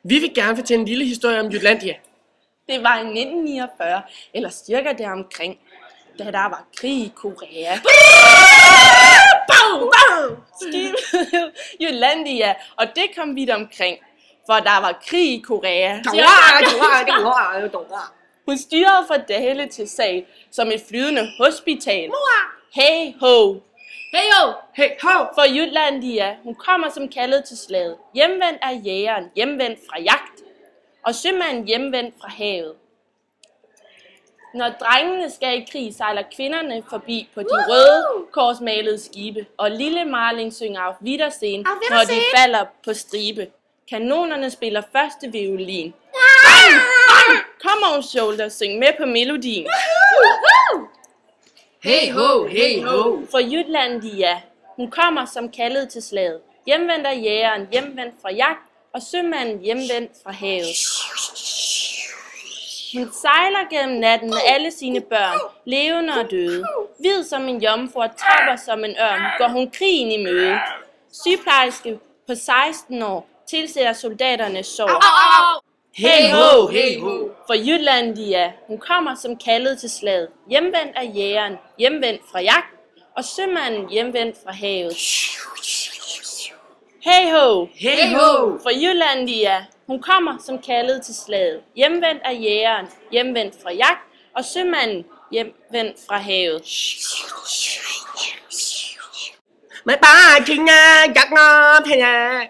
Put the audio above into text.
Vi vil gerne fortælle en lille historie om Jutlandia. Det var i 1949, eller cirka deromkring, da der var krig i Korea. Skibet Jutlandia, og det kom vidt omkring, for der var krig i Korea. Hun styrede fra dale til sal, som et flydende hospital. Hey ho! Hey ho! Hey ho! For Jutlandia, hun kommer som kaldet til slaget. Hjemvendt er jægeren, hjemvendt fra jagt, og sømanden hjemvendt fra havet. Når drengene skal i krig, sejler kvinderne forbi på de røde korsmalede skibe, og lille Marling synger af Wiedersehen, når de falder på stribe. Kanonerne spiller første violin. Come on, shoulder, syng med på melodien. Hey ho! Hey ho! For Jutlandia, hun kommer som kaldet til slaget. Hjemvendt er jægeren, hjemvendt fra jagt, og sømanden hjemvendt fra havet. Hun sejler gennem natten med alle sine børn, levende og døde. Hvid som en jomfru og tapper som en ørn, går hun krigen i møde. Sygeplejerske på 16 år tilser soldaternes sorg. Hey ho! Hey ho! For Jutlandia, hun kommer som kaldet til slaget. Hjemvendt er jægeren, hjemvendt fra jagt, og sømanden hjemvendt fra havet. Hey ho! Hey ho! For Jutlandia, hun kommer som kaldet til slaget. Hjemvendt er jægeren, hjemvendt fra jagt, og sømanden hjemvendt fra havet. Med bare kina, jagna, pæna.